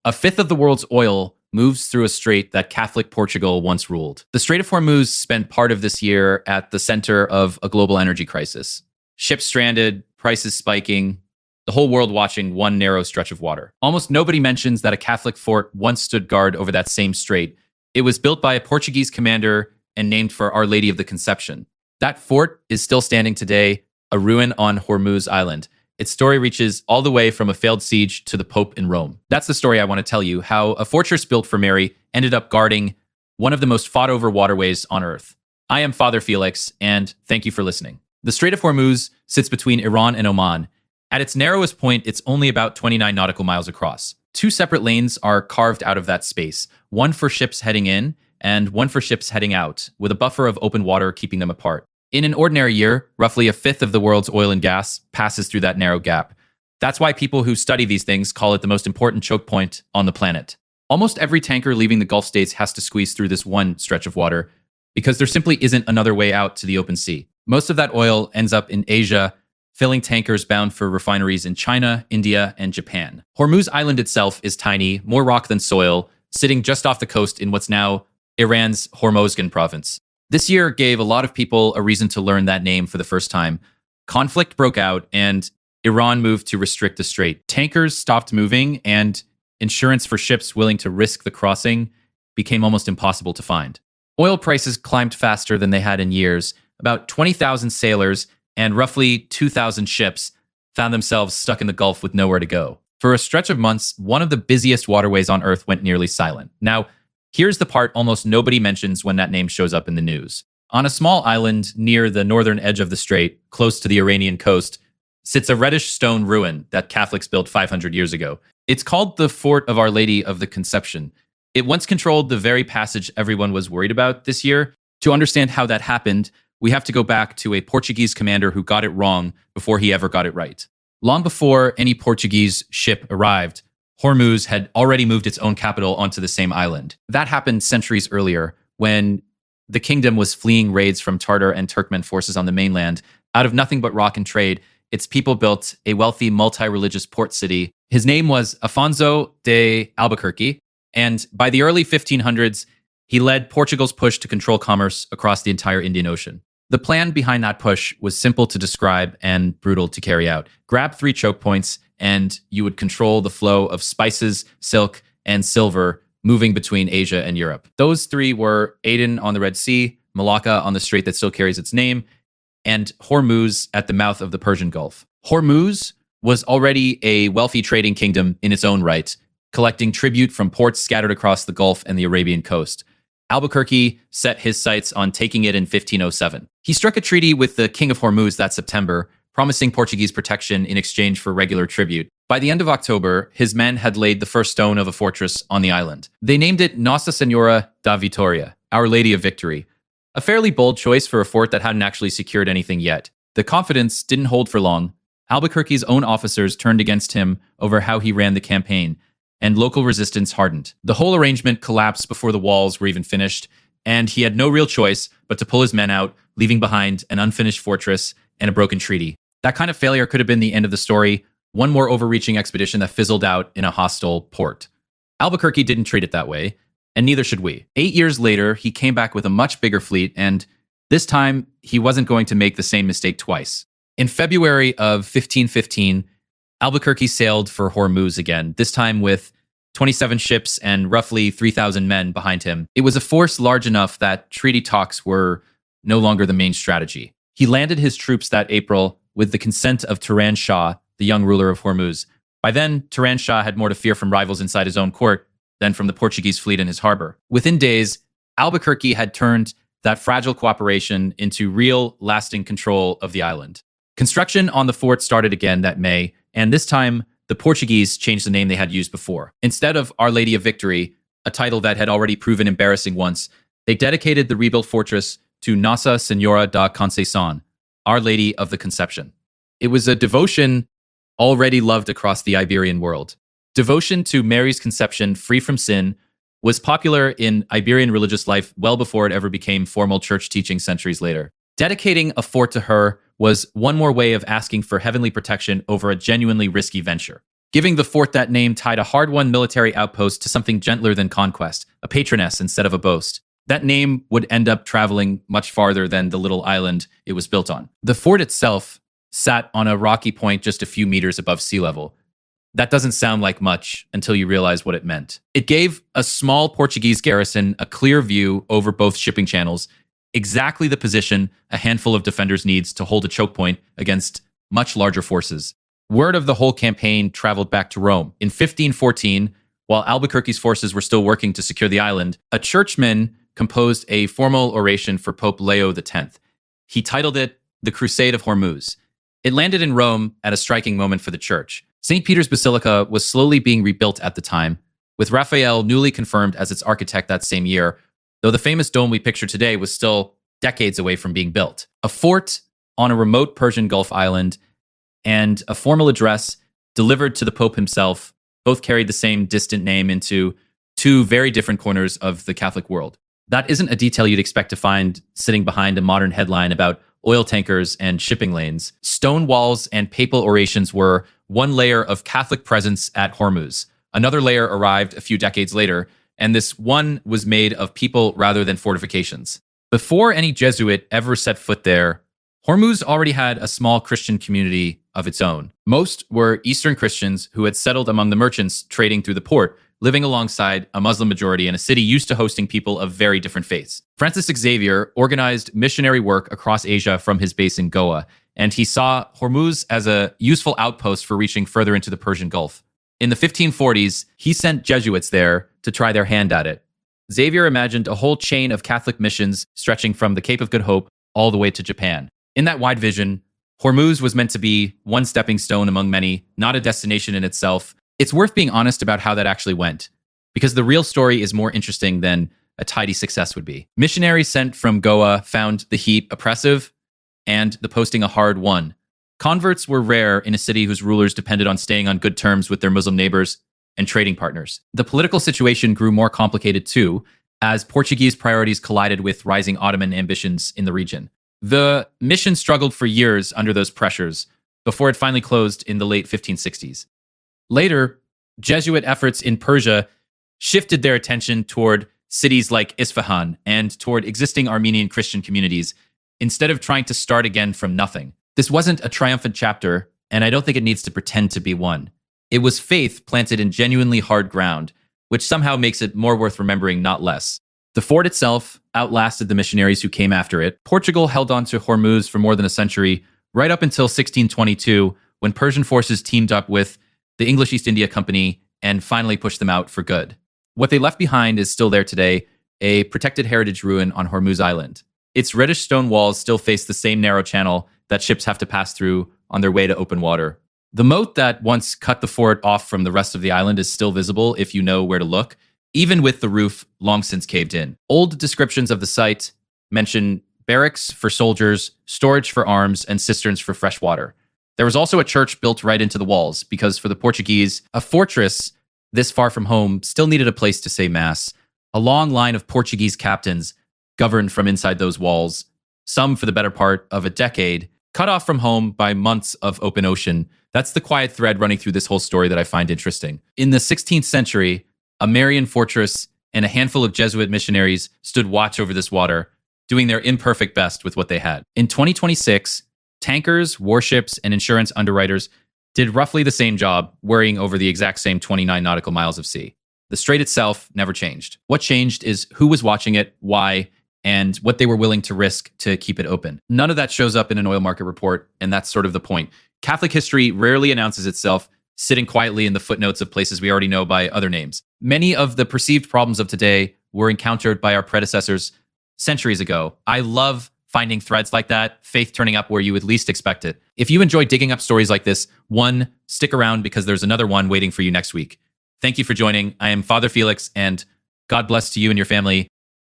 A fifth of the world's oil moves through a strait that Catholic Portugal once ruled. The Strait of Hormuz spent part of this year at the center of a global energy crisis. Ships stranded, prices spiking, the whole world watching one narrow stretch of water. Almost nobody mentions that a Catholic fort once stood guard over that same strait. It was built by a Portuguese commander and named for Our Lady of the Conception. That fort is still standing today, a ruin on Hormuz Island. Its story reaches all the way from a failed siege to the Pope in Rome. That's the story I want to tell you, how a fortress built for Mary ended up guarding one of the most fought over waterways on Earth. I am Father Felix, and thank you for listening. The Strait of Hormuz sits between Iran and Oman. At its narrowest point, it's only about 29 nautical miles across. Two separate lanes are carved out of that space, one for ships heading in and one for ships heading out, with a buffer of open water keeping them apart. In an ordinary year, roughly a fifth of the world's oil and gas passes through that narrow gap. That's why people who study these things call it the most important choke point on the planet. Almost every tanker leaving the Gulf states has to squeeze through this one stretch of water because there simply isn't another way out to the open sea. Most of that oil ends up in Asia, filling tankers bound for refineries in China, India, and Japan. Hormuz Island itself is tiny, more rock than soil, sitting just off the coast in what's now Iran's Hormozgan province. This year gave a lot of people a reason to learn that name for the first time. Conflict broke out, and Iran moved to restrict the strait. Tankers stopped moving, and insurance for ships willing to risk the crossing became almost impossible to find. Oil prices climbed faster than they had in years. About 20,000 sailors and roughly 2,000 ships found themselves stuck in the Gulf with nowhere to go. For a stretch of months, one of the busiest waterways on Earth went nearly silent. Now, here's the part almost nobody mentions when that name shows up in the news. On a small island near the northern edge of the strait, close to the Iranian coast, sits a reddish stone ruin that Catholics built 500 years ago. It's called the Fort of Our Lady of the Conception. It once controlled the very passage everyone was worried about this year. To understand how that happened, we have to go back to a Portuguese commander who got it wrong before he ever got it right. Long before any Portuguese ship arrived, Hormuz had already moved its own capital onto the same island. That happened centuries earlier when the kingdom was fleeing raids from Tartar and Turkmen forces on the mainland. Out of nothing but rock and trade, its people built a wealthy multi-religious port city. His name was Afonso de Albuquerque, and by the early 1500s, he led Portugal's push to control commerce across the entire Indian Ocean. The plan behind that push was simple to describe and brutal to carry out. Grab 3 choke points, and you would control the flow of spices, silk, and silver moving between Asia and Europe. Those 3 were Aden on the Red Sea, Malacca on the strait that still carries its name, and Hormuz at the mouth of the Persian Gulf. Hormuz was already a wealthy trading kingdom in its own right, collecting tribute from ports scattered across the Gulf and the Arabian coast. Albuquerque set his sights on taking it in 1507. He struck a treaty with the King of Hormuz that September, promising Portuguese protection in exchange for regular tribute. By the end of October, his men had laid the first stone of a fortress on the island. They named it Nossa Senhora da Vitória, Our Lady of Victory, a fairly bold choice for a fort that hadn't actually secured anything yet. The confidence didn't hold for long. Albuquerque's own officers turned against him over how he ran the campaign, and local resistance hardened. The whole arrangement collapsed before the walls were even finished, and he had no real choice but to pull his men out, leaving behind an unfinished fortress and a broken treaty. That kind of failure could have been the end of the story, one more overreaching expedition that fizzled out in a hostile port. Albuquerque didn't treat it that way, and neither should we. 8 years later, he came back with a much bigger fleet, and this time, he wasn't going to make the same mistake twice. In February of 1515, Albuquerque sailed for Hormuz again, this time with 27 ships and roughly 3,000 men behind him. It was a force large enough that treaty talks were no longer the main strategy. He landed his troops that April with the consent of Turan Shah, the young ruler of Hormuz. By then, Turan Shah had more to fear from rivals inside his own court than from the Portuguese fleet in his harbor. Within days, Albuquerque had turned that fragile cooperation into real, lasting control of the island. Construction on the fort started again that May, and this time, the Portuguese changed the name they had used before. Instead of Our Lady of Victory, a title that had already proven embarrassing once, they dedicated the rebuilt fortress to Nossa Senhora da Conceição, Our Lady of the Conception. It was a devotion already loved across the Iberian world. Devotion to Mary's conception, free from sin, was popular in Iberian religious life well before it ever became formal church teaching centuries later. Dedicating a fort to her was one more way of asking for heavenly protection over a genuinely risky venture. Giving the fort that name tied a hard-won military outpost to something gentler than conquest, a patroness instead of a boast. That name would end up traveling much farther than the little island it was built on. The fort itself sat on a rocky point just a few meters above sea level. That doesn't sound like much until you realize what it meant. It gave a small Portuguese garrison a clear view over both shipping channels, exactly the position a handful of defenders needs to hold a choke point against much larger forces. Word of the whole campaign traveled back to Rome. In 1514, while Albuquerque's forces were still working to secure the island, a churchman composed a formal oration for Pope Leo X. He titled it The Crusade of Hormuz. It landed in Rome at a striking moment for the church. St. Peter's Basilica was slowly being rebuilt at the time, with Raphael newly confirmed as its architect that same year, though the famous dome we picture today was still decades away from being built. A fort on a remote Persian Gulf island and a formal address delivered to the Pope himself both carried the same distant name into two very different corners of the Catholic world. That isn't a detail you'd expect to find sitting behind a modern headline about oil tankers and shipping lanes. Stone walls and papal orations were one layer of Catholic presence at Hormuz. Another layer arrived a few decades later, and this one was made of people rather than fortifications. Before any Jesuit ever set foot there, Hormuz already had a small Christian community of its own. Most were Eastern Christians who had settled among the merchants trading through the port, living alongside a Muslim majority in a city used to hosting people of very different faiths. Francis Xavier organized missionary work across Asia from his base in Goa, and he saw Hormuz as a useful outpost for reaching further into the Persian Gulf. In the 1540s, he sent Jesuits there to try their hand at it. Xavier imagined a whole chain of Catholic missions stretching from the Cape of Good Hope all the way to Japan. In that wide vision, Hormuz was meant to be one stepping stone among many, not a destination in itself. It's worth being honest about how that actually went, because the real story is more interesting than a tidy success would be. Missionaries sent from Goa found the heat oppressive and the posting a hard one. Converts were rare in a city whose rulers depended on staying on good terms with their Muslim neighbors and trading partners. The political situation grew more complicated too, as Portuguese priorities collided with rising Ottoman ambitions in the region. The mission struggled for years under those pressures before it finally closed in the late 1560s. Later, Jesuit efforts in Persia shifted their attention toward cities like Isfahan and toward existing Armenian Christian communities instead of trying to start again from nothing. This wasn't a triumphant chapter, and I don't think it needs to pretend to be one. It was faith planted in genuinely hard ground, which somehow makes it more worth remembering, not less. The fort itself outlasted the missionaries who came after it. Portugal held on to Hormuz for more than a century, right up until 1622, when Persian forces teamed up with the English East India Company and finally pushed them out for good. What they left behind is still there today, a protected heritage ruin on Hormuz Island. Its reddish stone walls still face the same narrow channel that ships have to pass through on their way to open water. The moat that once cut the fort off from the rest of the island is still visible if you know where to look, even with the roof long since caved in. Old descriptions of the site mention barracks for soldiers, storage for arms, and cisterns for fresh water. There was also a church built right into the walls, because for the Portuguese, a fortress this far from home still needed a place to say mass. A long line of Portuguese captains governed from inside those walls, some for the better part of a decade, cut off from home by months of open ocean. That's the quiet thread running through this whole story that I find interesting. In the 16th century, a Marian fortress and a handful of Jesuit missionaries stood watch over this water, doing their imperfect best with what they had. In 2026, tankers, warships, and insurance underwriters did roughly the same job, worrying over the exact same 29 nautical miles of sea. The strait itself never changed. What changed is who was watching it, why, and what they were willing to risk to keep it open. None of that shows up in an oil market report, and that's sort of the point. Catholic history rarely announces itself sitting quietly in the footnotes of places we already know by other names. Many of the perceived problems of today were encountered by our predecessors centuries ago. I love finding threads like that, faith turning up where you would least expect it. If you enjoy digging up stories like this, one, stick around because there's another one waiting for you next week. Thank you for joining. I am Father Felix, and God bless to you and your family.